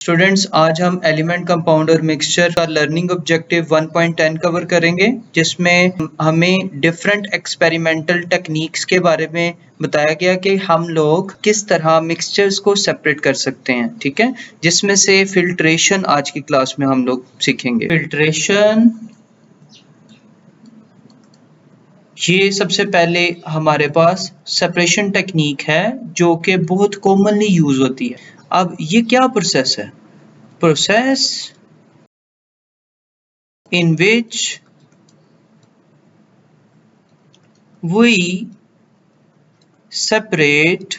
Students, आज हम element compound और मिक्सचर का लर्निंग ऑब्जेक्टिव 1.10 कवर करेंगे, जिसमें हमें डिफरेंट एक्सपेरिमेंटल टेक्निक्स के बारे में बताया गया कि हम लोग किस तरह मिक्सचर्स को सेपरेट कर सकते हैं। ठीक है, जिसमें से फिल्ट्रेशन आज की क्लास में हम लोग सीखेंगे। फिल्ट्रेशन, ये सबसे पहले हमारे पास सेपरेशन टेक्निक है जो कि बहुत कॉमनली यूज होती है। अब ये क्या प्रोसेस है? Process in which we separate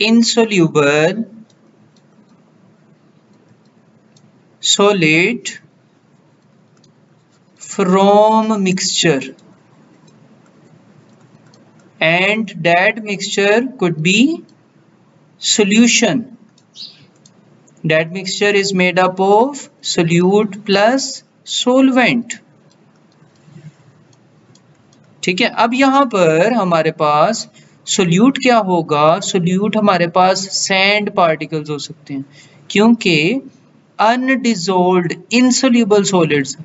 insoluble solid from mixture, and that mixture could be solution. That mixture is made up of solute plus solvent. ठीक है, अब यहाँ पर हमारे पास सोल्यूट क्या होगा? सोल्यूट हमारे पास सैंड पार्टिकल्स हो सकते हैं, क्योंकि अनडिसॉल्व्ड इनसोल्यूबल सॉलिड्स।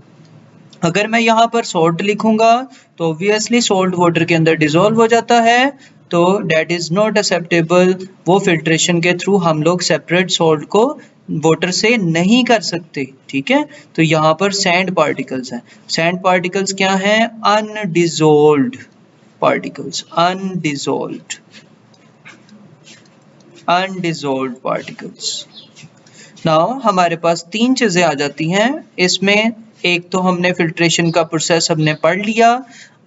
अगर मैं यहाँ पर सॉल्ट लिखूंगा तो ऑब्वियसली सॉल्ट वाटर के अंदर डिसॉल्व हो जाता है, तो डेट इज नॉट एक्सेप्टेबल। वो फिल्ट्रेशन के थ्रू हम लोग सेपरेट सॉल्ट को वाटर से नहीं कर सकते। ठीक है, तो यहाँ पर सैंड पार्टिकल्स हैं। सैंड पार्टिकल्स क्या हैं? अनडिसॉल्व्ड पार्टिकल्स, अनडिसॉल्व्ड पार्टिकल्स। नाउ हमारे पास तीन चीजें आ जाती हैं इसमें। एक तो हमने फिल्ट्रेशन का प्रोसेस हमने पढ़ लिया।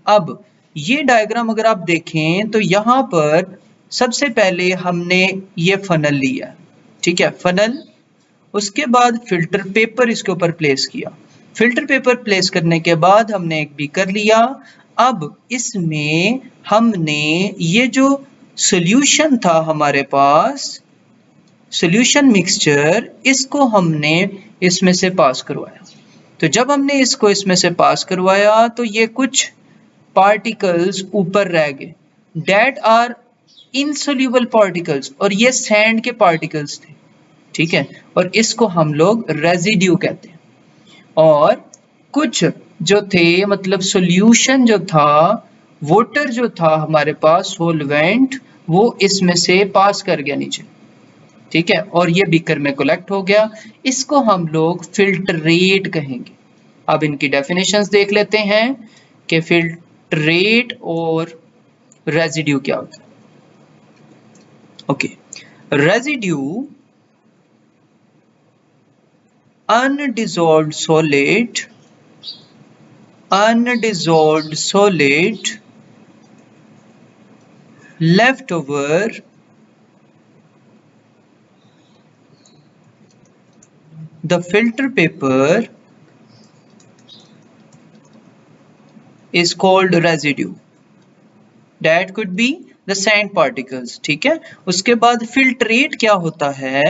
अब ये डायग्राम अगर आप देखें तो यहाँ पर सबसे पहले हमने ये फनल लिया। ठीक है, फनल, उसके बाद फिल्टर पेपर इसके ऊपर प्लेस किया। फिल्टर पेपर प्लेस करने के बाद हमने एक बीकर लिया। अब इसमें हमने ये जो सॉल्यूशन था हमारे पास, सॉल्यूशन मिक्सचर, इसको हमने इसमें से पास करवाया। तो जब हमने इसको इसमें से पास करवाया तो ये कुछ पार्टिकल्स ऊपर रह गए, डेट आर इनसोल्यूबल पार्टिकल्स, और ये सैंड के पार्टिकल्स थे। ठीक है, और इसको हम लोग रेजिड्यू कहते हैं। और कुछ जो थे, मतलब सॉल्यूशन जो था, वाटर जो था हमारे पास, सोलवेंट, वो इसमें से पास कर गया नीचे। ठीक है, और ये बीकर में कलेक्ट हो गया। इसको हम लोग फिल्ट्रेट कहेंगे। अब इनकी डेफिनेशंस देख लेते हैं कि फिल्ट्रेट और रेजिड्यू क्या होता है। Okay, residue, undissolved solid left over the filter paper is called residue. That could be the sand particles. ठीक है, उसके बाद फिल्ट्रेट क्या होता है?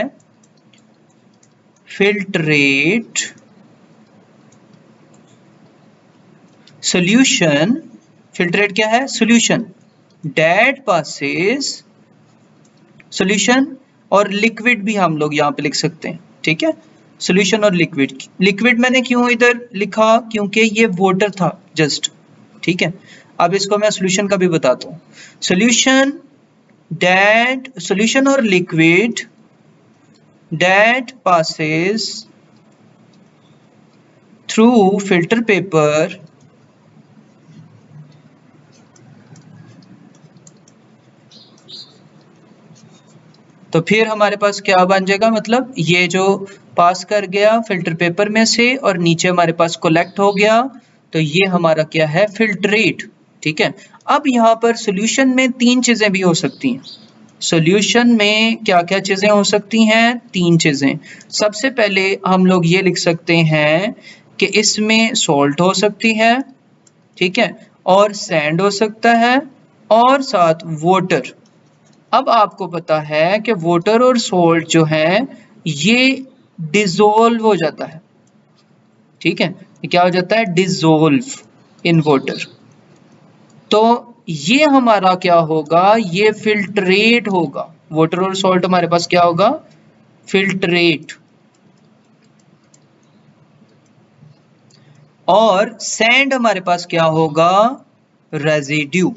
फिल्ट्रेट सॉल्यूशन, फिल्ट्रेट क्या है? सॉल्यूशन डेट पासेस, सॉल्यूशन और लिक्विड भी हम लोग यहाँ पे लिख सकते हैं। ठीक है, सॉल्यूशन और लिक्विड। लिक्विड मैंने क्यों इधर लिखा? क्योंकि ये वाटर था जस्ट। ठीक है, अब इसको मैं सॉल्यूशन का भी बताता हूँ। सॉल्यूशन डेट, सॉल्यूशन और liquid that passes through filter paper तो फिर हमारे पास क्या बन जाएगा? मतलब ये जो पास कर गया फिल्टर पेपर में से और नीचे हमारे पास कलेक्ट हो गया, तो ये हमारा क्या है? फिल्ट्रेट। ठीक है, अब यहाँ पर सॉल्यूशन में तीन चीजें भी हो सकती हैं। सॉल्यूशन में क्या क्या चीजें हो सकती हैं? तीन चीजें। सबसे पहले हम लोग ये लिख सकते हैं कि इसमें सॉल्ट हो सकती है, ठीक है, और सैंड हो सकता है, और साथ वाटर। अब आपको पता है कि वाटर और सॉल्ट जो है ये डिसॉल्व हो जाता है। ठीक है, ये क्या हो जाता है? Dissolve in water. तो ये हमारा क्या होगा? ये फिल्ट्रेट होगा। वाटर और सॉल्ट हमारे पास क्या होगा, फिल्ट्रेट। और सैंड हमारे पास क्या होगा, रेजिड्यू।